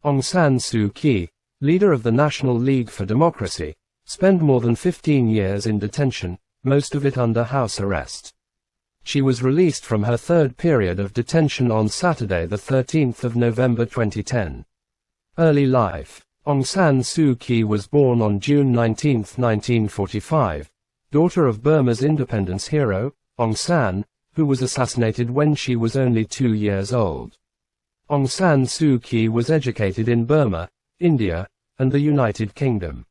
Aung San Suu Kyi, leader of the National League for Democracy, spent more than 15 years in detention, most of it under house arrest. She was released from her third period of detention on Saturday, the 13th of November 2010. Early life. Aung San Suu Kyi was born on June 19, 1945, daughter of Burma's independence hero, Aung San, who was assassinated when she was only 2 years old. Aung San Suu Kyi was educated in Burma, India, and the United Kingdom.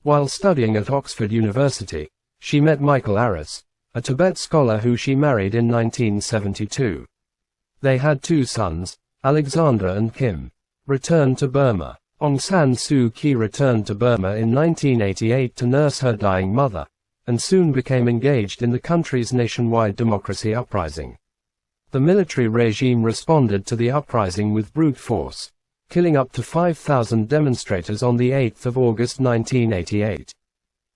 While studying at Oxford University, she met Michael Arras, a Tibet scholar who she married in 1972. They had 2 sons, Alexandra and Kim. Returned to Burma. Aung San Suu Kyi returned to Burma in 1988 to nurse her dying mother, and soon became engaged in the country's nationwide democracy uprising. The military regime responded to the uprising with brute force, killing up to 5,000 demonstrators on the 8th of August 1988.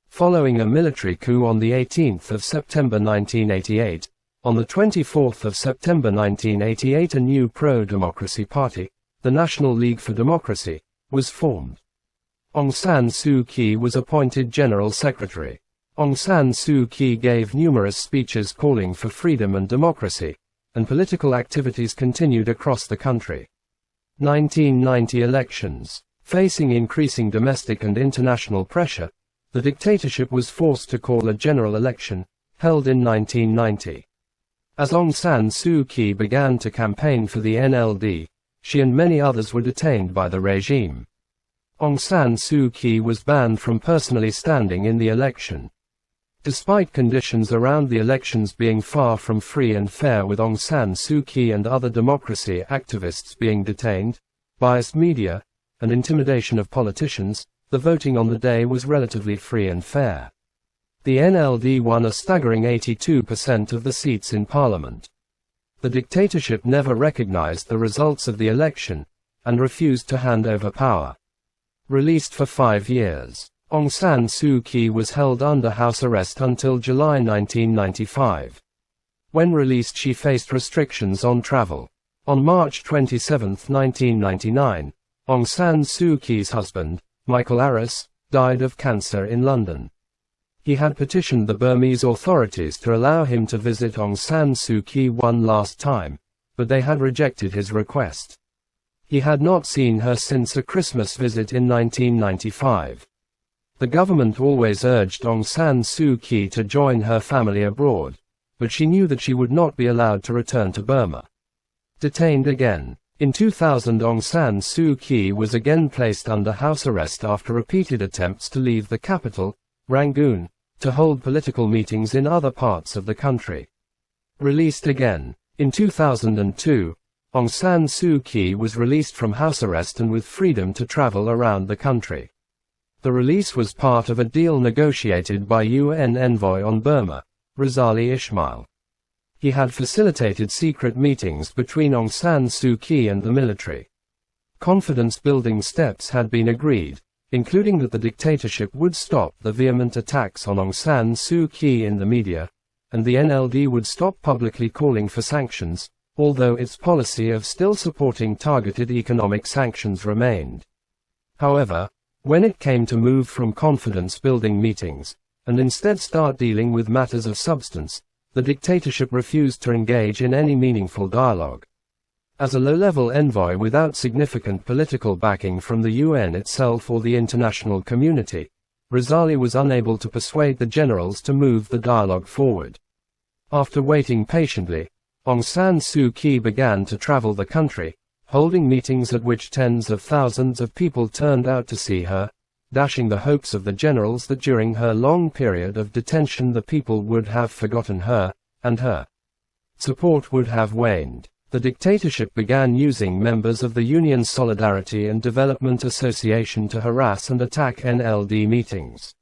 Following a military coup on the 18th of September 1988, on the 24th of September 1988 a new pro-democracy party, the National League for Democracy, was formed. Aung San Suu Kyi was appointed General Secretary. Aung San Suu Kyi gave numerous speeches calling for freedom and democracy, and political activities continued across the country. 1990 elections. Facing increasing domestic and international pressure, the dictatorship was forced to call a general election, held in 1990. As Aung San Suu Kyi began to campaign for the NLD, she and many others were detained by the regime. Aung San Suu Kyi was banned from personally standing in the election. Despite conditions around the elections being far from free and fair, with Aung San Suu Kyi and other democracy activists being detained, biased media, and intimidation of politicians, the voting on the day was relatively free and fair. The NLD won a staggering 82% of the seats in parliament. The dictatorship never recognized the results of the election, and refused to hand over power. Released for 5 years, Aung San Suu Kyi was held under house arrest until July 1995. When released, she faced restrictions on travel. On March 27, 1999, Aung San Suu Kyi's husband, Michael Arras, died of cancer in London. He had petitioned the Burmese authorities to allow him to visit Aung San Suu Kyi one last time, but they had rejected his request. He had not seen her since a Christmas visit in 1995. The government always urged Aung San Suu Kyi to join her family abroad, but she knew that she would not be allowed to return to Burma. Detained again. In 2000, Aung San Suu Kyi was again placed under house arrest after repeated attempts to leave the capital, Rangoon, to hold political meetings in other parts of the country. Released again. In 2002, Aung San Suu Kyi was released from house arrest and with freedom to travel around the country. The release was part of a deal negotiated by UN envoy on Burma, Razali Ismail. He had facilitated secret meetings between Aung San Suu Kyi and the military. Confidence-building steps had been agreed, including that the dictatorship would stop the vehement attacks on Aung San Suu Kyi in the media, and the NLD would stop publicly calling for sanctions, although its policy of still supporting targeted economic sanctions remained. However, when it came to move from confidence-building meetings, and instead start dealing with matters of substance, the dictatorship refused to engage in any meaningful dialogue. As a low-level envoy without significant political backing from the UN itself or the international community, Razali was unable to persuade the generals to move the dialogue forward. After waiting patiently, Aung San Suu Kyi began to travel the country, holding meetings at which tens of thousands of people turned out to see her, dashing the hopes of the generals that during her long period of detention the people would have forgotten her, and her support would have waned. The dictatorship began using members of the Union Solidarity and Development Association to harass and attack NLD meetings.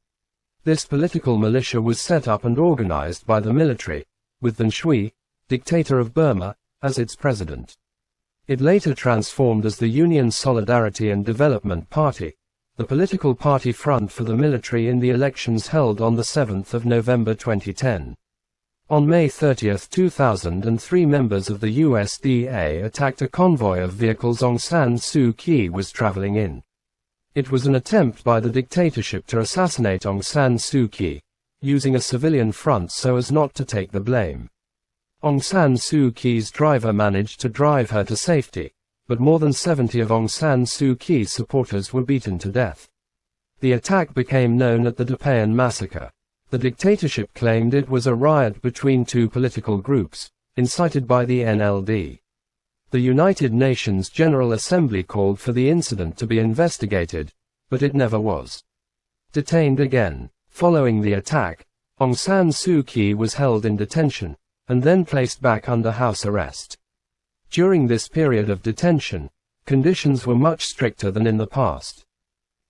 This political militia was set up and organized by the military, with Than Shwe, dictator of Burma, as its president. It later transformed as the Union Solidarity and Development Party, the political party front for the military in the elections held on the 7th of November 2010. On May 30, 2003, members of the USDA attacked a convoy of vehicles Aung San Suu Kyi was traveling in. It was an attempt by the dictatorship to assassinate Aung San Suu Kyi, using a civilian front so as not to take the blame. Aung San Suu Kyi's driver managed to drive her to safety, but more than 70 of Aung San Suu Kyi's supporters were beaten to death. The attack became known as the Detention massacre. The dictatorship claimed it was a riot between two political groups, incited by the NLD. The United Nations General Assembly called for the incident to be investigated, but it never was. Detained again. Following the attack, Aung San Suu Kyi was held in detention, and then placed back under house arrest. During this period of detention, conditions were much stricter than in the past.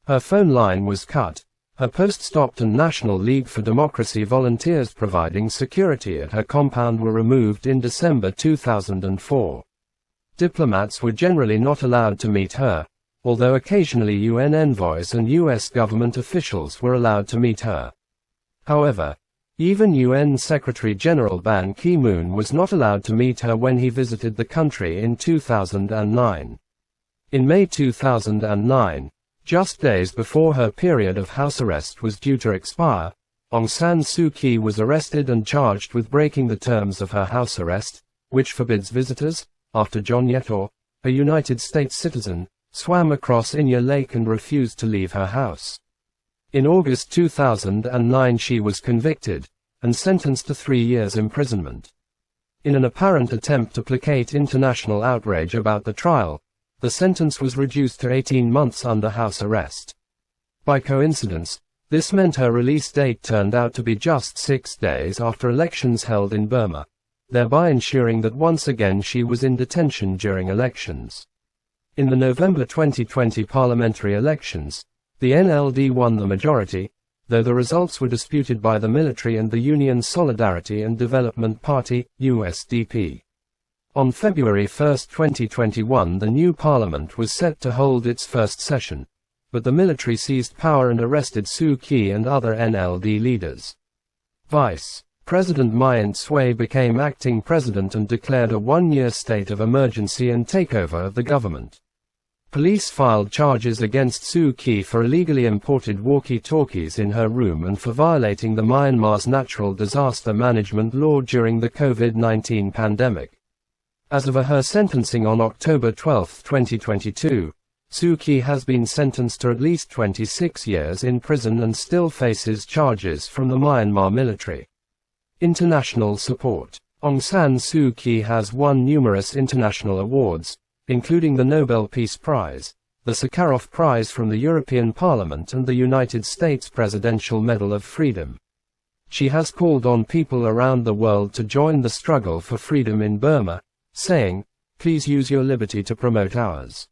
Her phone line was cut, her post stopped, and National League for Democracy volunteers providing security at her compound were removed in December 2004. Diplomats were generally not allowed to meet her, although occasionally UN envoys and US government officials were allowed to meet her. However, even UN Secretary General Ban Ki-moon was not allowed to meet her when he visited the country in 2009. In May 2009, just days before her period of house arrest was due to expire, Aung San Suu Kyi was arrested and charged with breaking the terms of her house arrest, which forbids visitors, after John Yetor, a United States citizen, swam across Inya Lake and refused to leave her house. In August 2009 she was convicted, and sentenced to 3 years imprisonment. In an apparent attempt to placate international outrage about the trial, the sentence was reduced to 18 months under house arrest. By coincidence, this meant her release date turned out to be just 6 days after elections held in Burma, thereby ensuring that once again she was in detention during elections. In the November 2020 parliamentary elections, the NLD won the majority, though the results were disputed by the military and the Union Solidarity and Development Party, USDP. On February 1, 2021, the new parliament was set to hold its first session, but the military seized power and arrested Suu Kyi and other NLD leaders. Vice President Myint Sui became acting president and declared a 1-year state of emergency and takeover of the government. Police filed charges against Suu Kyi for illegally imported walkie-talkies in her room and for violating the Myanmar's natural disaster management law during the COVID-19 pandemic. As of her sentencing on October 12, 2022, Suu Kyi has been sentenced to at least 26 years in prison and still faces charges from the Myanmar military. International support. Aung San Suu Kyi has won numerous international awards, including the Nobel Peace Prize, the Sakharov Prize from the European Parliament, and the United States Presidential Medal of Freedom. She has called on people around the world to join the struggle for freedom in Burma, saying, "Please use your liberty to promote ours."